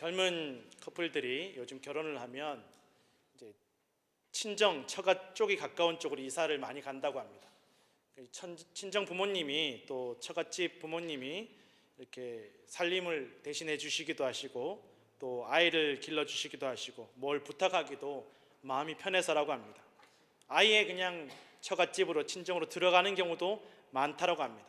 젊은 커플들이 요즘 결혼을 하면 이제 친정 처가 쪽이 가까운 쪽으로 이사를 많이 간다고 합니다. 친정 부모님이 또 처갓집 부모님이 이렇게 살림을 대신해 주시기도 하시고 또 아이를 길러 주시기도 하시고 뭘 부탁하기도 마음이 편해서라고 합니다. 아예 그냥 처갓집으로 친정으로 들어가는 경우도 많다라고 합니다.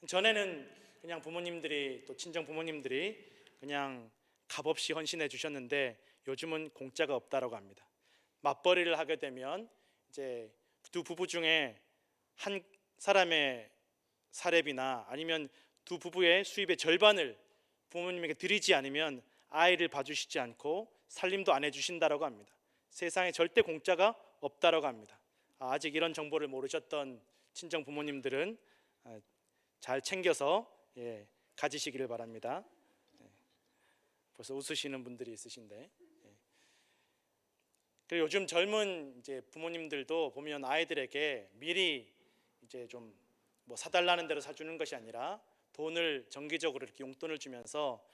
전에는 그냥 부모님들이 또 친정 부모님들이 그냥 값없이 헌신해 주셨는데 요즘은 공짜가 없다라고 합니다. 맞벌이를 하게 되면 이제 두 부부 중에 한 사람의 사례비나 아니면 두 부부의 수입의 절반을 부모님에게 드리지 않으면 아이를 봐주시지 않고 살림도 안 해주신다라고 합니다. 세상에 절대 공짜가 없다라고 합니다. 아직 이런 정보를 모르셨던 친정 부모님들은 잘 챙겨서 가지시기를 바랍니다. 벌써 웃으시는 분들이 있으신데, 그리고 요즘 젊은 이제 부모님들도 보면 아이들에게 미리 이제 좀 뭐 사달라는 대로 사주는 것이 아니라 돈을 정기적으로 이렇게 용돈을 주면서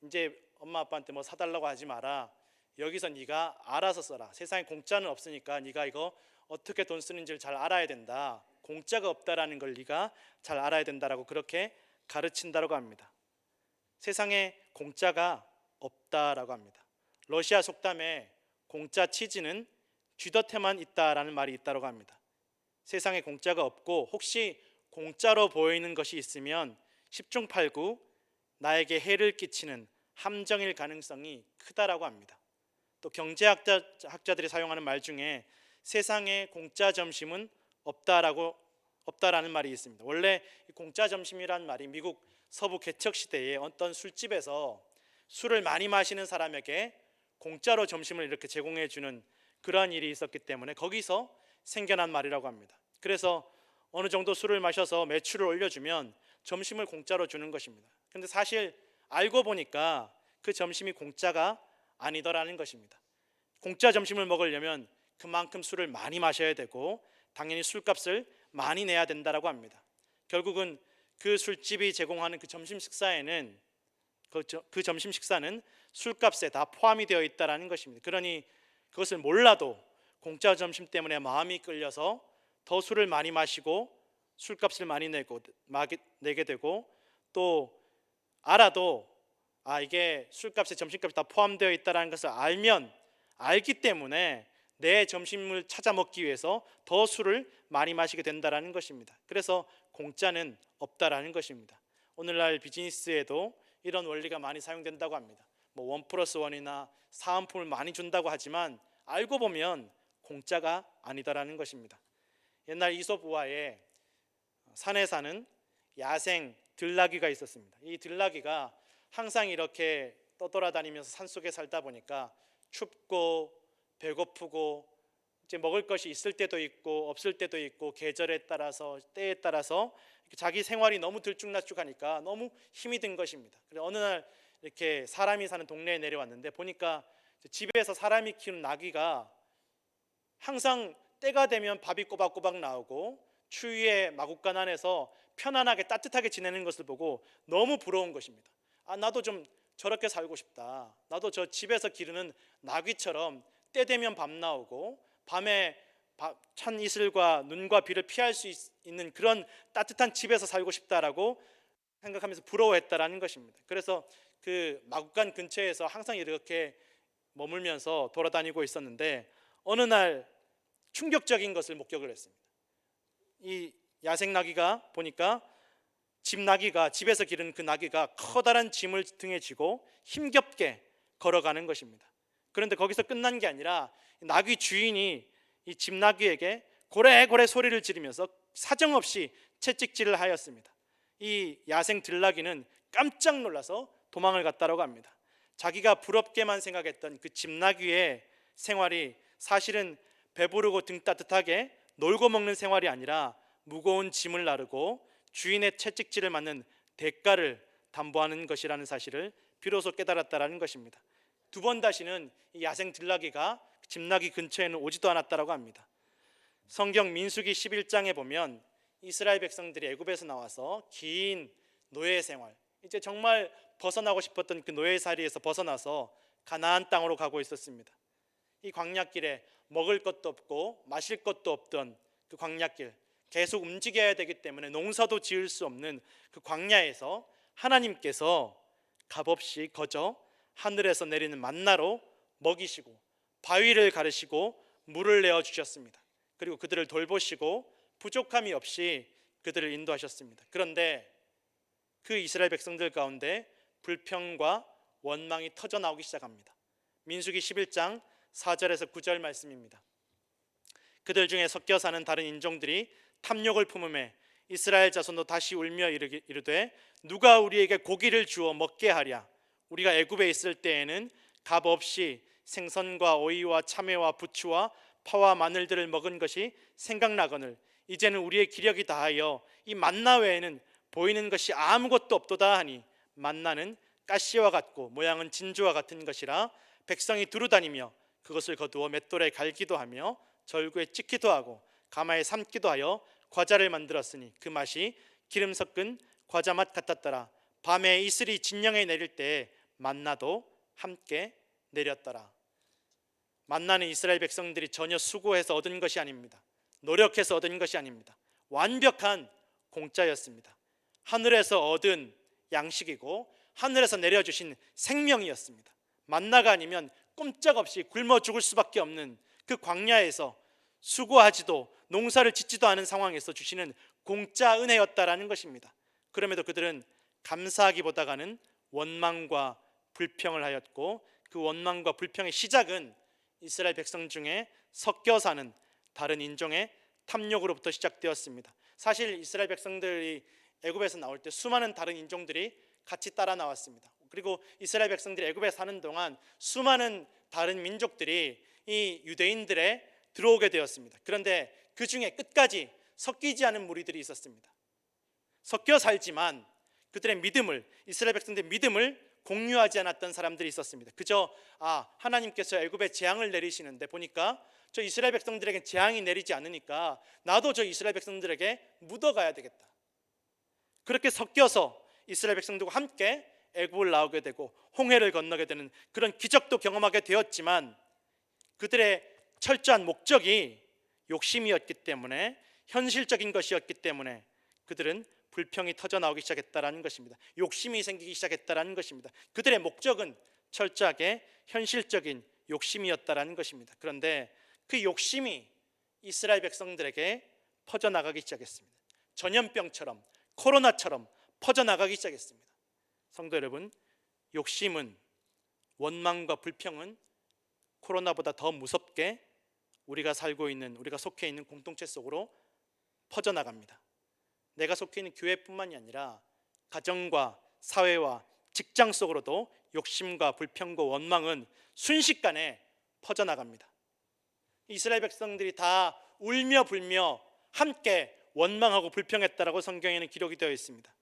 이제 엄마 아빠한테 뭐 사달라고 하지 마라. 여기서 네가 알아서 써라. 세상에 공짜는 없으니까 네가 이거 어떻게 돈 쓰는지를 잘 알아야 된다. 공짜가 없다라는 걸 네가 잘 알아야 된다라고 그렇게 가르친다라고 합니다. 세상에 공짜가 없다라고 합니다. 러시아 속담에 공짜 치즈는 쥐덫에만 있다라는 말이 있다고 합니다. 세상에 공짜가 없고 혹시 공짜로 보이는 것이 있으면 10중 8구 나에게 해를 끼치는 함정일 가능성이 크다라고 합니다. 또 경제학자들이 사용하는 말 중에 세상에 공짜 점심은 없다라는 말이 있습니다. 원래 공짜 점심이란 말이 미국 서부 개척 시대에 어떤 술집에서 술을 많이 마시는 사람에게 공짜로 점심을 이렇게 제공해 주는 그러한 일이 있었기 때문에 거기서 생겨난 말이라고 합니다. 그래서 어느 정도 술을 마셔서 매출을 올려주면 점심을 공짜로 주는 것입니다. 그런데 사실 알고 보니까 그 점심이 공짜가 아니더라는 것입니다. 공짜 점심을 먹으려면 그만큼 술을 많이 마셔야 되고 당연히 술값을 많이 내야 된다라고 합니다. 결국은 그 술집이 제공하는 그 점심 식사에는 그 점심 식사는 술값에 다 포함이 되어 있다라는 것입니다. 그러니 그것을 몰라도 공짜 점심 때문에 마음이 끌려서 더 술을 많이 마시고 술값을 많이 내게 되고 또 알아도 이게 술값에 점심값이 다 포함되어 있다는 것을 알기 때문에 내 점심을 찾아 먹기 위해서 더 술을 많이 마시게 된다는 것입니다. 그래서 공짜는 없다라는 것입니다. 오늘날 비즈니스에도 이런 원리가 많이 사용된다고 합니다. 뭐 1+1이나 사은품을 많이 준다고 하지만 알고 보면 공짜가 아니다라는 것입니다. 옛날 이솝우화에 산에 사는 야생 들나귀가 있었습니다. 이 들나귀가 항상 이렇게 떠돌아다니면서 산속에 살다 보니까 춥고 배고프고 이제 먹을 것이 있을 때도 있고 없을 때도 있고 계절에 따라서 때에 따라서 자기 생활이 너무 들쭉날쭉하니까 너무 힘이 든 것입니다. 그래서 어느 날 이렇게 사람이 사는 동네에 내려왔는데 보니까 집에서 사람이 키우는 나귀가 항상 때가 되면 밥이 꼬박꼬박 나오고 추위에 마구간 안에서 편안하게 따뜻하게 지내는 것을 보고 너무 부러운 것입니다. 나도 좀 저렇게 살고 싶다. 나도 저 집에서 기르는 나귀처럼 때 되면 밥 나오고 밤에 찬 이슬과 눈과 비를 피할 수 있는 그런 따뜻한 집에서 살고 싶다라고 생각하면서 부러워했다라는 것입니다. 그래서 그 마구간 근처에서 항상 이렇게 머물면서 돌아다니고 있었는데 어느 날 충격적인 것을 목격을 했습니다. 이 야생 나귀가 보니까 집에서 기르는 그 나귀가 커다란 짐을 등에 지고 힘겹게 걸어가는 것입니다. 그런데 거기서 끝난 게 아니라 나귀 주인이 이 집나귀에게 고래고래 소리를 지르면서 사정없이 채찍질을 하였습니다. 이 야생 들나귀는 깜짝 놀라서 도망을 갔다고 합니다. 자기가 부럽게만 생각했던 그 집나귀의 생활이 사실은 배부르고 등 따뜻하게 놀고 먹는 생활이 아니라 무거운 짐을 나르고 주인의 채찍질을 맞는 대가를 담보하는 것이라는 사실을 비로소 깨달았다는 것입니다. 두 번 다시는 이 야생 들나귀가 집나귀 근처에는 오지도 않았다고 합니다. 성경 민수기 11장에 보면 이스라엘 백성들이 애굽에서 나와서 긴 노예 생활, 이제 정말 벗어나고 싶었던 그 노예살이에서 벗어나서 가나안 땅으로 가고 있었습니다. 이 광야길에 먹을 것도 없고 마실 것도 없던 그 광야길, 계속 움직여야 되기 때문에 농사도 지을 수 없는 그 광야에서 하나님께서 값없이 거저 하늘에서 내리는 만나로 먹이시고 바위를 가르시고 물을 내어 주셨습니다. 그리고 그들을 돌보시고 부족함이 없이 그들을 인도하셨습니다. 그런데 그 이스라엘 백성들 가운데 불평과 원망이 터져 나오기 시작합니다. 민수기 11장 4절에서 9절 말씀입니다. 그들 중에 섞여 사는 다른 인종들이 탐욕을 품음에 이스라엘 자손도 다시 울며 이르되 누가 우리에게 고기를 주어 먹게 하랴. 우리가 애굽에 있을 때에는 값 없이 생선과 오이와 참외와 부추와 파와 마늘들을 먹은 것이 생각나거늘 이제는 우리의 기력이 다하여 이 만나 외에는 보이는 것이 아무것도 없도다 하니 만나는 가시와 같고 모양은 진주와 같은 것이라 백성이 두루다니며 그것을 거두어 맷돌에 갈기도 하며 절구에 찍기도 하고 가마에 삶기도 하여 과자를 만들었으니 그 맛이 기름 섞은 과자 맛 같았더라. 밤에 이슬이 진영에 내릴 때에 만나도 함께 내렸더라. 만나는 이스라엘 백성들이 전혀 수고해서 얻은 것이 아닙니다. 노력해서 얻은 것이 아닙니다. 완벽한 공짜였습니다. 하늘에서 얻은 양식이고 하늘에서 내려주신 생명이었습니다. 만나가 아니면 꼼짝없이 굶어 죽을 수밖에 없는 그 광야에서 수고하지도 농사를 짓지도 않은 상황에서 주시는 공짜 은혜였다라는 것입니다. 그럼에도 그들은 감사하기보다는 원망과 불평을 하였고 그 원망과 불평의 시작은 이스라엘 백성 중에 섞여 사는 다른 인종의 탐욕으로부터 시작되었습니다. 사실 이스라엘 백성들이 애굽에서 나올 때 수많은 다른 인종들이 같이 따라 나왔습니다. 그리고 이스라엘 백성들이 애굽에 사는 동안 수많은 다른 민족들이 이 유대인들에 들어오게 되었습니다. 그런데 그 중에 끝까지 섞이지 않은 무리들이 있었습니다. 섞여 살지만 그들의 믿음을, 이스라엘 백성들의 믿음을 공유하지 않았던 사람들이 있었습니다. 그저 하나님께서 애굽에 재앙을 내리시는데 보니까 저 이스라엘 백성들에게 재앙이 내리지 않으니까 나도 저 이스라엘 백성들에게 묻어가야 되겠다. 그렇게 섞여서 이스라엘 백성들과 함께 애굽을 나오게 되고 홍해를 건너게 되는 그런 기적도 경험하게 되었지만 그들의 철저한 목적이 욕심이었기 때문에, 현실적인 것이었기 때문에 그들은 불평이 터져 나오기 시작했다라는 것입니다. 욕심이 생기기 시작했다라는 것입니다. 그들의 목적은 철저하게 현실적인 욕심이었다라는 것입니다. 그런데 그 욕심이 이스라엘 백성들에게 퍼져나가기 시작했습니다. 전염병처럼, 코로나처럼 퍼져나가기 시작했습니다. 성도 여러분, 욕심은, 원망과 불평은 코로나보다 더 무섭게 우리가 살고 있는, 우리가 속해 있는 공동체 속으로 퍼져나갑니다. 내가 속해 있는 교회뿐만이 아니라 가정과 사회와 직장 속으로도 욕심과 불평과 원망은 순식간에 퍼져나갑니다. 이스라엘 백성들이 다 울며 불며 함께 원망하고 불평했다라고 성경에는 기록이 되어 있습니다.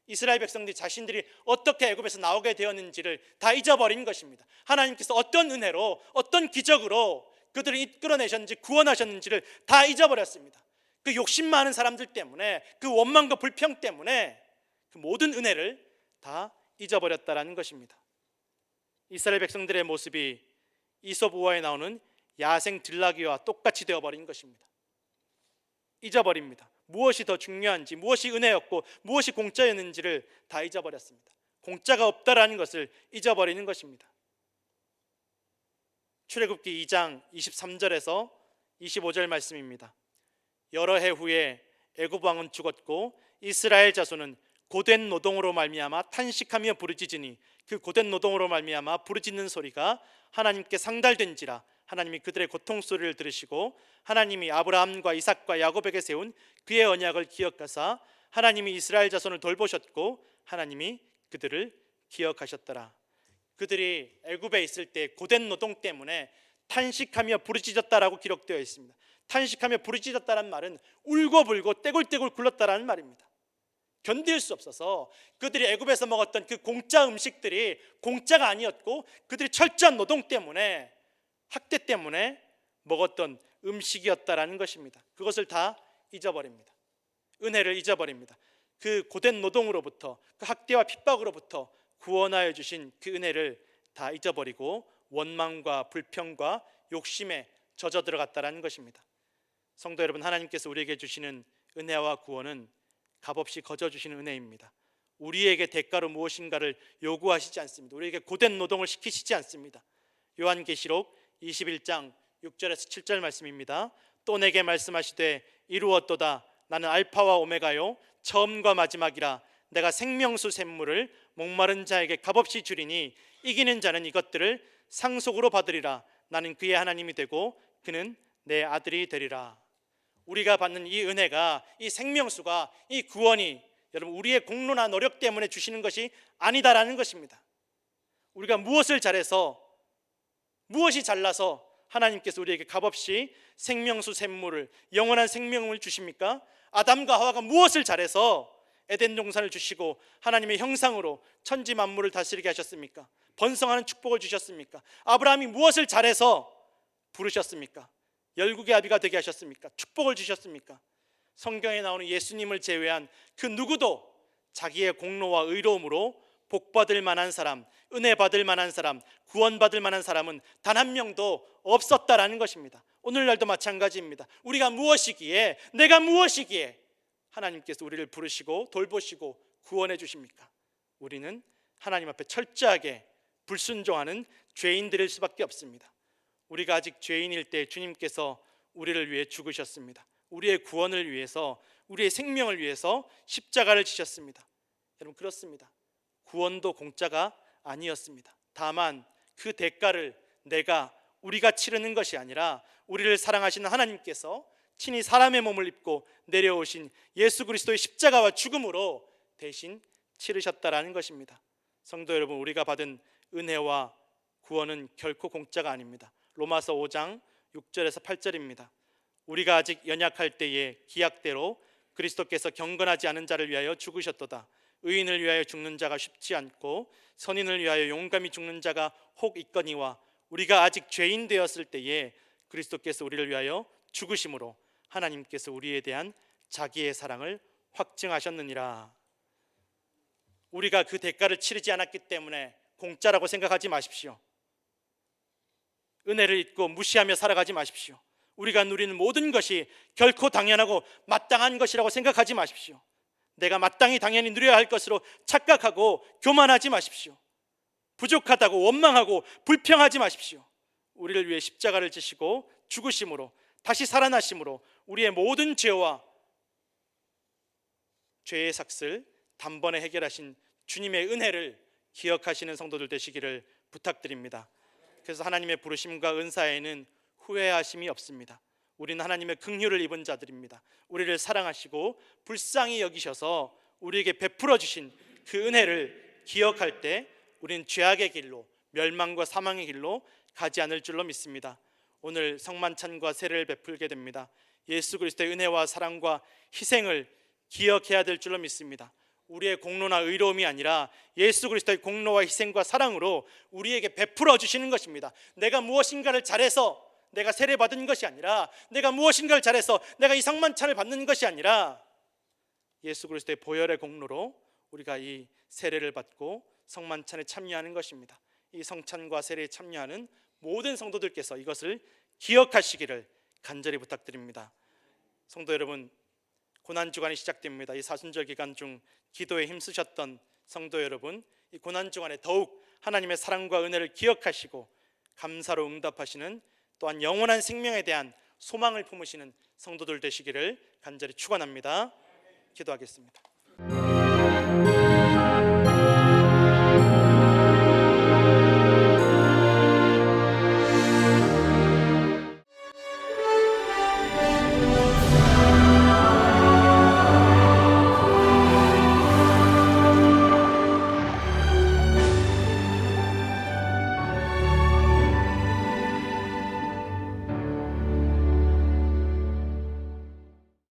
이스라엘 백성들이 자신들이 어떻게 애굽에서 나오게 되었는지를 다 잊어버린 것입니다. 하나님께서 어떤 은혜로, 어떤 기적으로 그들을 이끌어내셨는지, 구원하셨는지를 다 잊어버렸습니다. 그 욕심 많은 사람들 때문에, 그 원망과 불평 때문에 그 모든 은혜를 다 잊어버렸다라는 것입니다. 이스라엘 백성들의 모습이 이솝 우화에 나오는 야생 들나귀와 똑같이 되어버린 것입니다. 잊어버립니다. 무엇이 더 중요한지, 무엇이 은혜였고 무엇이 공짜였는지를 다 잊어버렸습니다. 공짜가 없다라는 것을 잊어버리는 것입니다. 출애굽기 2장 23절에서 25절 말씀입니다. 여러 해 후에 애굽 왕은 죽었고 이스라엘 자손은 고된 노동으로 말미암아 탄식하며 부르짖으니 그 고된 노동으로 말미암아 부르짖는 소리가 하나님께 상달된지라. 하나님이 그들의 고통 소리를 들으시고 하나님이 아브라함과 이삭과 야곱에게 세운 그의 언약을 기억하사 하나님이 이스라엘 자손을 돌보셨고 하나님이 그들을 기억하셨더라. 그들이 애굽에 있을 때 고된 노동 때문에 탄식하며 부르짖었다라고 기록되어 있습니다. 탄식하며 부르짖었다는 말은 울고불고 떼굴떼굴 굴렀다라는 말입니다. 견딜 수 없어서 그들이 애굽에서 먹었던 그 공짜 음식들이 공짜가 아니었고 그들이 철저한 노동 때문에, 학대 때문에 먹었던 음식이었다라는 것입니다. 그것을 다 잊어버립니다. 은혜를 잊어버립니다. 그 고된 노동으로부터, 그 학대와 핍박으로부터 구원하여 주신 그 은혜를 다 잊어버리고 원망과 불평과 욕심에 젖어 들어갔다라는 것입니다. 성도 여러분, 하나님께서 우리에게 주시는 은혜와 구원은 값없이 거저 주시는 은혜입니다. 우리에게 대가로 무엇인가를 요구하시지 않습니다. 우리에게 고된 노동을 시키시지 않습니다. 요한계시록 21장 6절에서 7절 말씀입니다. 또 내게 말씀하시되 이루었도다. 나는 알파와 오메가요 처음과 마지막이라. 내가 생명수 샘물을 목마른 자에게 값없이 주리니 이기는 자는 이것들을 상속으로 받으리라. 나는 그의 하나님이 되고 그는 내 아들이 되리라. 우리가 받는 이 은혜가, 이 생명수가, 이 구원이 여러분 우리의 공로나 노력 때문에 주시는 것이 아니다라는 것입니다. 우리가 무엇을 잘해서, 무엇이 잘나서 하나님께서 우리에게 값없이 생명수 샘물을, 영원한 생명을 주십니까? 아담과 하와가 무엇을 잘해서 에덴 동산을 주시고 하나님의 형상으로 천지 만물을 다스리게 하셨습니까? 번성하는 축복을 주셨습니까? 아브라함이 무엇을 잘해서 부르셨습니까? 열국의 아비가 되게 하셨습니까? 축복을 주셨습니까? 성경에 나오는 예수님을 제외한 그 누구도 자기의 공로와 의로움으로 복받을 만한 사람, 은혜 받을 만한 사람, 구원받을 만한 사람은 단 한 명도 없었다라는 것입니다. 오늘날도 마찬가지입니다. 우리가 무엇이기에, 내가 무엇이기에 하나님께서 우리를 부르시고 돌보시고 구원해 주십니까? 우리는 하나님 앞에 철저하게 불순종하는 죄인들일 수밖에 없습니다. 우리가 아직 죄인일 때 주님께서 우리를 위해 죽으셨습니다. 우리의 구원을 위해서, 우리의 생명을 위해서 십자가를 지셨습니다. 여러분, 그렇습니다. 구원도 공짜가 아니었습니다. 다만 그 대가를 우리가 치르는 것이 아니라 우리를 사랑하시는 하나님께서 친히 사람의 몸을 입고 내려오신 예수 그리스도의 십자가와 죽음으로 대신 치르셨다라는 것입니다. 성도 여러분, 우리가 받은 은혜와 구원은 결코 공짜가 아닙니다. 로마서 5장 6절에서 8절입니다. 우리가 아직 연약할 때에 기약대로 그리스도께서 경건하지 않은 자를 위하여 죽으셨도다. 의인을 위하여 죽는 자가 쉽지 않고 선인을 위하여 용감히 죽는 자가 혹 있거니와 우리가 아직 죄인 되었을 때에 그리스도께서 우리를 위하여 죽으심으로 하나님께서 우리에 대한 자기의 사랑을 확증하셨느니라. 우리가 그 대가를 치르지 않았기 때문에 공짜라고 생각하지 마십시오. 은혜를 잊고 무시하며 살아가지 마십시오. 우리가 누리는 모든 것이 결코 당연하고 마땅한 것이라고 생각하지 마십시오. 내가 마땅히 당연히 누려야 할 것으로 착각하고 교만하지 마십시오. 부족하다고 원망하고 불평하지 마십시오. 우리를 위해 십자가를 지시고 죽으심으로 다시 살아나심으로 우리의 모든 죄와 죄의 삭슬 단번에 해결하신 주님의 은혜를 기억하시는 성도들 되시기를 부탁드립니다. 그래서 하나님의 부르심과 은사에는 후회하심이 없습니다. 우리는 하나님의 긍휼을 입은 자들입니다. 우리를 사랑하시고 불쌍히 여기셔서 우리에게 베풀어 주신 그 은혜를 기억할 때 우리는 죄악의 길로, 멸망과 사망의 길로 가지 않을 줄로 믿습니다. 오늘 성만찬과 세례를 베풀게 됩니다. 예수 그리스도의 은혜와 사랑과 희생을 기억해야 될 줄로 믿습니다. 우리의 공로나 의로움이 아니라 예수 그리스도의 공로와 희생과 사랑으로 우리에게 베풀어 주시는 것입니다. 내가 무엇인가를 잘해서 내가 세례 받은 것이 아니라, 내가 무엇인가를 잘해서 내가 이 성만찬을 받는 것이 아니라 예수 그리스도의 보혈의 공로로 우리가 이 세례를 받고 성만찬에 참여하는 것입니다. 이 성찬과 세례에 참여하는 모든 성도들께서 이것을 기억하시기를 간절히 부탁드립니다. 성도 여러분, 고난주간이 시작됩니다. 이 사순절 기간 중 기도에 힘쓰셨던 성도 여러분, 이 고난주간에 더욱 하나님의 사랑과 은혜를 기억하시고 감사로 응답하시는, 또한 영원한 생명에 대한 소망을 품으시는 성도들 되시기를 간절히 축원합니다. 기도하겠습니다.